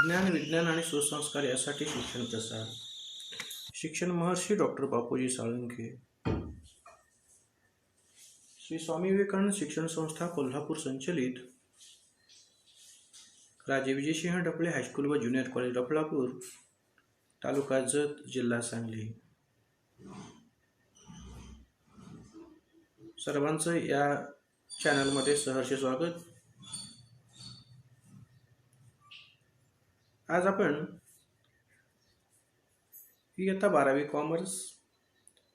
ज्ञान, विज्ञान आणि सुसंस्कार यासाठी शिक्षण प्रसार. शिक्षण महर्षी डॉक्टर बापूजी साळुंखे. श्री स्वामी विवेकानंद शिक्षण संस्था कोल्हापूर संचलित राजे विजयसिंह डफळे हायस्कूल व ज्युनियर कॉलेज डफळापूर, तालुका जत, जिल्हा सांगली. सर्वांचं या चॅनलमध्ये सहर्ष स्वागत. आज आपण इयत्ता 12वी commerce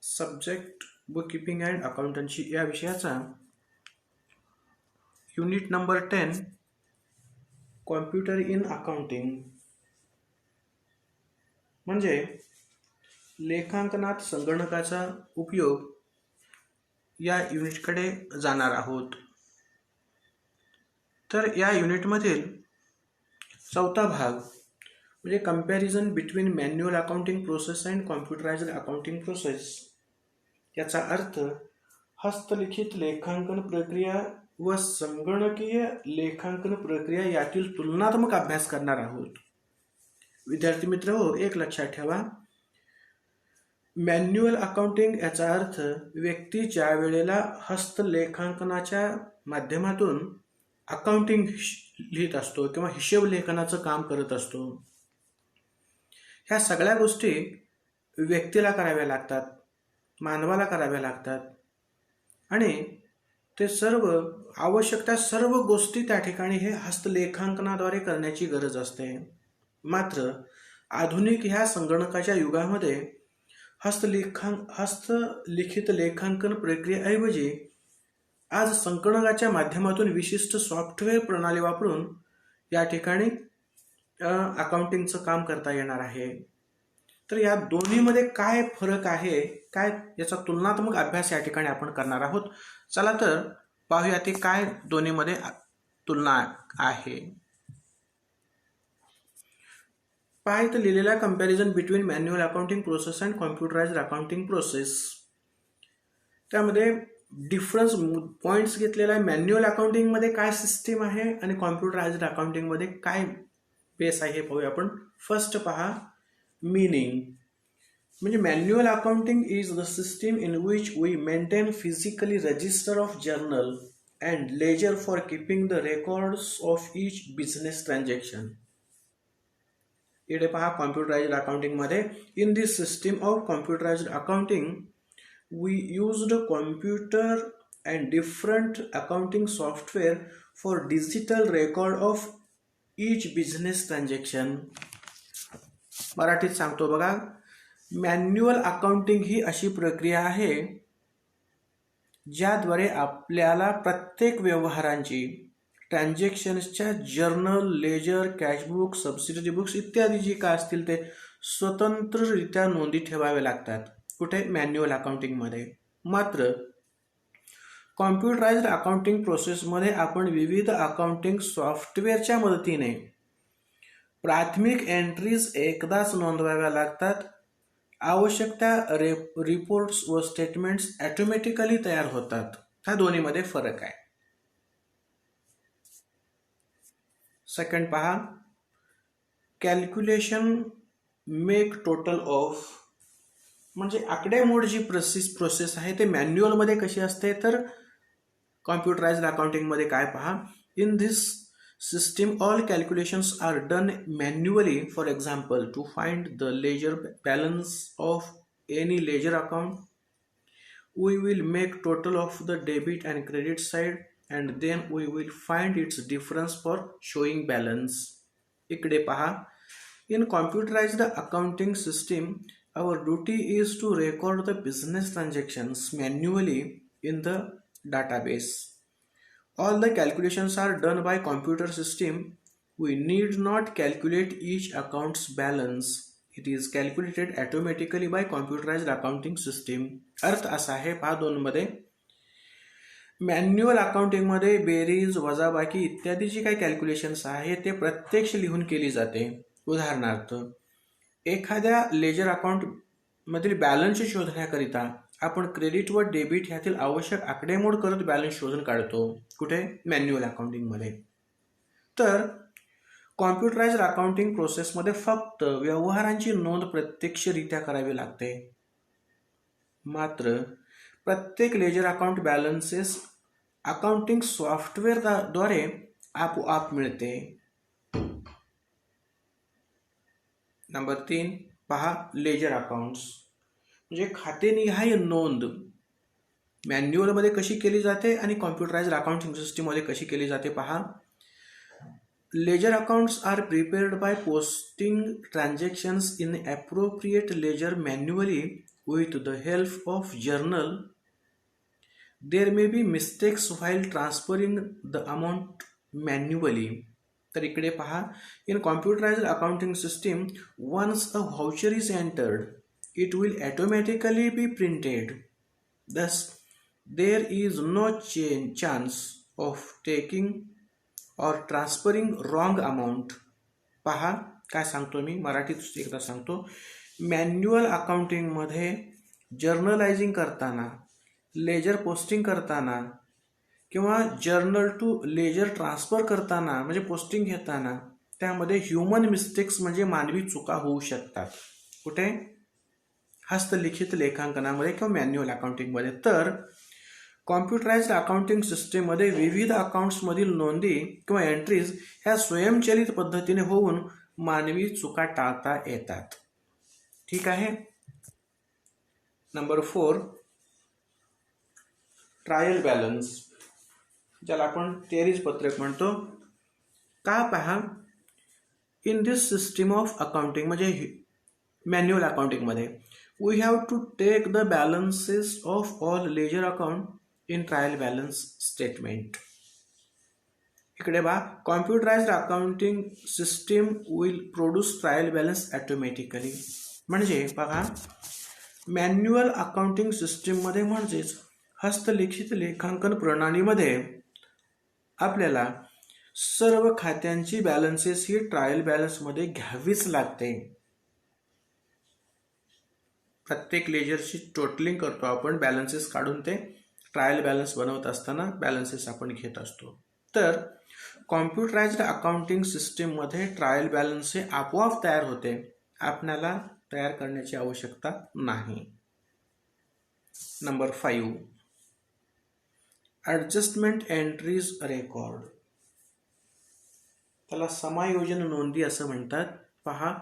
subject book keeping and accountancy या विषयाचा unit number 10 computer in accounting म्हणजे लेखांकनात संगणकाचा उपयोग या युनिटकडे जाणार आहोत. तर या युनिटमधील चौथा भाग म्हणजे comparison between manual accounting process and computerized accounting process. याचा अर्थ हस्तलिखित लेखांकन प्रक्रिया व संगणकीय लेखांकन प्रक्रिया यातील तुलनात्मक अभ्यास करणार आहोत. विद्यार्थी मित्र हो, एक लक्षात ठेवा, मॅन्युअल अकाउंटिंग याचा अर्थ व्यक्ती ज्या वेळेला हस्तलेखांकनाच्या माध्यमातून अकाउंटिंग लिहित असतो किंवा हिशोब लेखनाचं काम करत असतो, ह्या सगळ्या गोष्टी व्यक्तीला कराव्या लागतात, मानवाला कराव्या लागतात आणि ते सर्व आवश्यक त्या सर्व गोष्टी त्या ठिकाणी हे हस्तलेखांकनाद्वारे करण्याची गरज असते. मात्र आधुनिक ह्या संगणकाच्या युगामध्ये हस्तलिखित लेखांकन प्रक्रियेऐवजी आज संगणकाच्या माध्यमातून विशिष्ट सॉफ्टवेअर प्रणाली वापरून या ठिकाणी अकाउंटिंगचं काम करता येणार आहे. तर या दोन्हीमध्ये काय फरक आहे, काय याचा तुलनात्मक अभ्यास या ठिकाणी आपण करणार आहोत. चला तर पाहूया ते काय दोन्हीमध्ये तुलना आहे. पहा इथं लिहिलेला comparison between manual accounting process and computerized accounting process. त्यामध्ये डिफरन्स पॉइंट्स घेतलेला आहे. मॅन्युअल अकाउंटिंगमध्ये काय सिस्टीम आहे आणि कॉम्प्युटराइज्ड अकाउंटिंगमध्ये काय बेस आहे हे पाहूया आपण. फर्स्ट पहा मीनिंग. म्हणजे manual accounting is the system in which we maintain physically register of journal and ledger for keeping the records of each business transaction. इकडे पहा कॉम्प्युटराइज्ड अकाउंटिंगमध्ये in this system of computerized accounting we used computer and different accounting software for digital record of each business transaction. मराठीत सांगतो बघा, manual accounting ही अशी प्रक्रिया आहे ज्याद्वारे आपल्याला प्रत्येक व्यवहारांची ट्रान्झॅक्शन्सच्या journal, ledger, cashbook, subsidy books इत्यादी जे काय असतील ते स्वतंत्ररित्या नोंदी ठेवाव्या लागतात. कुठे? मॅन्युअल अकाउंटिंगमध्ये. मात्र कॉम्प्युटराइज्ड अकाउंटिंग प्रोसेसमध्ये आपण विविध अकाउंटिंग सॉफ्टवेअरच्या मदतीने प्राथमिक एंट्रीज एकदाच नोंदवाव्या लागतात. आवश्यक त्या रिपोर्ट्स व स्टेटमेंट्स ऑटोमॅटिकली तयार होतात. ह्या दोन्हीमध्ये फरक आहे. सेकंड पहा कॅल्क्युलेशन मेक टोटल ऑफ. म्हणजे आकडेमोड जी प्रोसेस आहे ते मॅन्युअलमध्ये कशी असते तर कॉम्प्युटराइज्ड अकाउंटिंगमध्ये काय पहा, in this system all calculations are done manually. For example, to find the ledger balance of any ledger account, we will make total of the debit and credit side and then we will find its difference for showing balance. इकडे पहा, in computerized accounting system our duty is to record the business transactions manually in the database. All the calculations are done by computer system. We need not calculate each account's balance. It is calculated automatically by computerized accounting system. अर्थ असा आहे पहा दोनमध्ये. Manual अकाउंटिंगमध्ये बेरीज, वजाबाकी इत्यादी जी काही कॅल्क्युलेशन्स आहे ते प्रत्यक्ष लिहून केली जाते. उदाहरणार्थ एखाद्या लेजर अकाउंट मधील बॅलन्स शोधण्याकरिता आपण क्रेडिट व डेबिट ह्यातील आवश्यक आकडेमोड करत बॅलन्स शोधून काढतो. कुठे? मॅन्युअल अकाउंटिंगमध्ये. तर कॉम्प्युटराइज्ड अकाउंटिंग प्रोसेसमध्ये फक्त व्यवहारांची नोंद प्रत्यक्षरित्या करावी लागते. मात्र प्रत्येक लेजर अकाउंट बॅलन्सेस अकाउंटिंग सॉफ्टवेअरद्वारे आपोआप मिळते. नंबर 3 पहा, लेजर अकाउंट्स म्हणजे खातेनिहाय नोंद मॅन्युअलमध्ये कशी केली जाते आणि कॉम्प्युटराइज्ड अकाउंटिंग सिस्टीममध्ये कशी केली जाते पहा. Ledger accounts are prepared by posting transactions in appropriate ledger manually with the help of journal. There may be mistakes while transferring the amount manually. तर इकडे पहा, in computerized accounting system once a voucher is entered it will automatically be printed. Thus, there is no chance of taking or transferring wrong amount. पहा काय सांगतो मी, मराठीत एकदा सांगतो. Manual अकाउंटिंगमध्ये जर्नलायझिंग करताना, लेजर पोस्टिंग करताना किंवा जर्नल टू लेजर ट्रान्सफर करताना म्हणजे पोस्टिंग घेताना त्यामध्ये ह्युमन मिस्टेक्स म्हणजे मानवी चुका होऊ शकतात. कुठे? हस्तलिखित लेखांकनामध्ये किंवा मॅन्युअल अकाउंटिंगमध्ये. तर कॉम्प्युटराइज्ड अकाउंटिंग सिस्टीममध्ये विविध अकाउंट्समधील नोंदी किंवा एंट्रीज ह्या स्वयंचलित पद्धतीने होऊन मानवी चुका टाळता येतात. ठीक आहे. नंबर 4 ट्रायल बॅलन्स, ज्याला आपण तेरीज पत्रक म्हणतो. का पहा, in this system of accounting म्हणजे मॅन्युअल अकाउंटिंगमध्ये we have to take the balances of all ledger account in trial balance statement. इकडे बा, computerized accounting system will produce trial balance automatically. म्हणजे बघा, मॅन्युअल अकाउंटिंग सिस्टीममध्ये म्हणजेच हस्तलिखित लेखांकन प्रणालीमध्ये आपल्याला सर्व खात्यांची बॅलन्सेस ही ट्रायल बॅलन्समध्ये घ्यावीच लागते. प्रत्येक लेजरची टोटलिंग करतो आपण, बॅलन्सेस काढून ते ट्रायल बॅलन्स बनवत असताना बॅलन्सेस आपण घेत असतो. तर कॉम्प्युटराइज्ड अकाउंटिंग सिस्टीममध्ये ट्रायल बॅलन्स हे आपोआप तयार होते, आपल्याला तयार करण्याची आवश्यकता नाही. नंबर 5 ॲडजस्टमेंट एंट्रीज रेकॉर्ड, त्याला समायोजन नोंदी असं म्हणतात. पहा,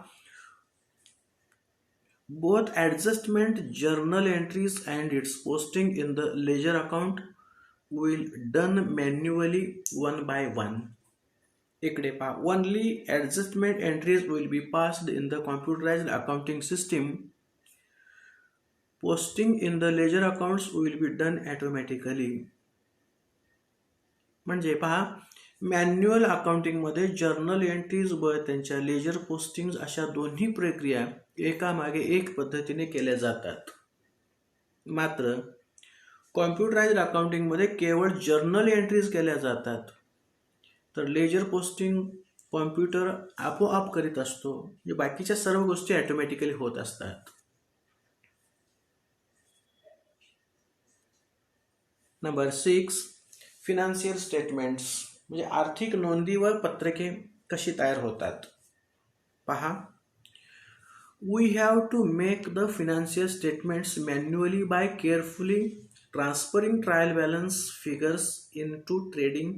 both adjustment journal entries and its posting in the ledger account will done manually one by one. इकडे पहा, only adjustment entries will be passed in the computerized accounting system. Posting in the ledger accounts will be done automatically. म्हणजे पहा, manual अकाउंटिंगमध्ये journal entries व त्यांच्या ledger posting अशा दोन्ही प्रक्रिया एकामागे एक पद्धतीने केल्या जातात. मात्र कॉम्प्युटराइज्ड अकाउंटिंगमध्ये केवळ जर्नल एंट्रीज केल्या जातात, तर लेजर पोस्टिंग कॉम्प्युटर आपोआप करीत असतो. म्हणजे बाकीच्या सर्व गोष्टी ऑटोमॅटिकली होत असतात. नंबर 6 फिनान्शियल स्टेटमेंट्स म्हणजे आर्थिक नोंदी व पत्रके कशी तयार होतात. पहा, we have to make the financial statements manually by carefully transferring trial balance figures into trading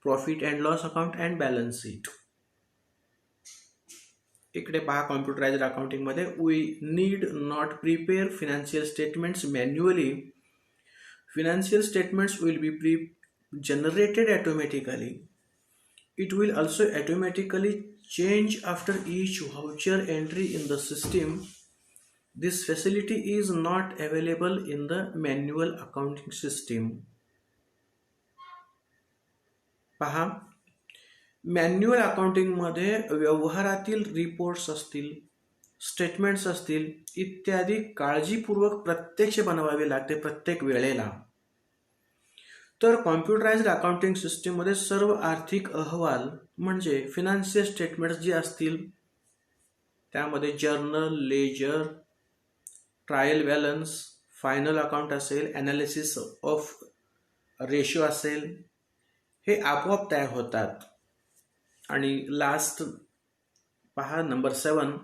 profit and loss account and balance sheet. इकडे पहा, कॉम्प्युटराइज्ड अकाउंटिंगमध्ये we need not prepare financial statements manually. Financial statements will be generated automatically. It will also automatically change after each voucher entry in the system. This facility is not available in the manual accounting system. पहा, manual अकाउंटिंगमध्ये व्यवहारातील reports असतील, statements असतील इत्यादी काळजीपूर्वक प्रत्यक्ष बनवावे लागते प्रत्येक वेळेला. तर कॉम्प्युटराइज्ड अकाउंटिंग सिस्टीममध्ये सर्व आर्थिक अहवाल म्हणजे फिनान्शियल स्टेटमेंट्स जे असतील त्यामध्ये journal, ledger, trial balance, final account असेल, ॲनालिसिस ऑफ रेशो असेल, हे आपोआप तयार होतात. आणि लास्ट पहा नंबर 7,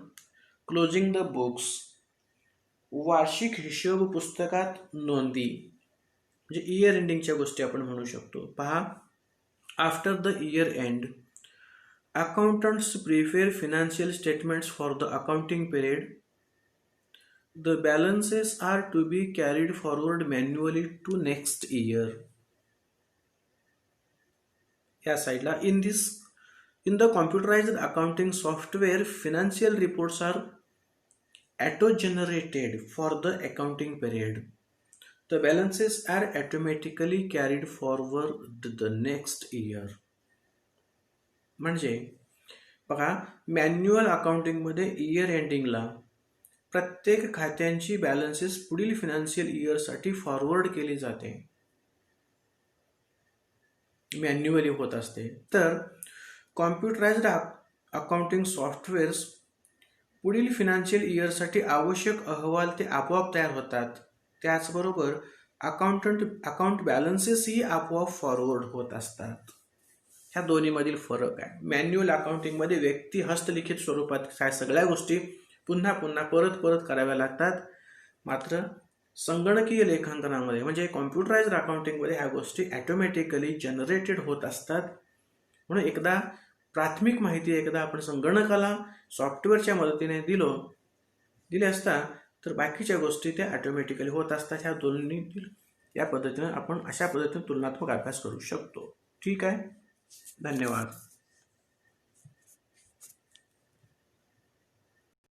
क्लोजिंग द बुक्स, वार्षिक हिशोब पुस्तकात नोंदी, म्हणजे इयर एंडिंगच्या गोष्टी आपण म्हणू शकतो. पहा, after the year end accountants prepare financial statements for the accounting period. The balances are to be carried forward manually to next year. या साइडला in the computerized accounting software, financial reports are auto-generated for the accounting period. The balances are automatically carried forward the next year. म्हणजे बघा, manual अकाउंटिंगमध्ये year एंडिंगला प्रत्येक खात्यांची balances पुढील financial इयरसाठी forward केली जाते, मॅन्युअली होत असते. तर कॉम्प्युटराइज्ड अकाउंटिंग सॉफ्टवेअर्स पुढील फिनान्शियल इयरसाठी आवश्यक अहवाल ते आपोआप तयार होतात. त्याचबरोबर अकाउंट बॅलन्सेसही आपोआप फॉरवर्ड होत असतात. ह्या दोन्हीमधील फरक आहे. मॅन्युअल अकाउंटिंगमध्ये व्यक्ती हस्तलिखित स्वरूपात ह्या सगळ्या गोष्टी पुन्हा पुन्हा परत कराव्या लागतात. मात्र संगणकीय लेखांकनामध्ये म्हणजे कॉम्प्युटराइज्ड अकाउंटिंगमध्ये ह्या गोष्टी ॲटोमॅटिकली जनरेटेड होत असतात. म्हणून एकदा प्राथमिक माहिती आपण संगणकाला सॉफ्टवेअरच्या मदतीने दिले असता तर बाकीच्या गोष्टी त्या ॲटोमॅटिकली होत असतात. ह्या दोन्ही या पद्धतीने आपण अशा पद्धतीने तुलनात्मक अभ्यास करू शकतो. ठीक आहे, धन्यवाद.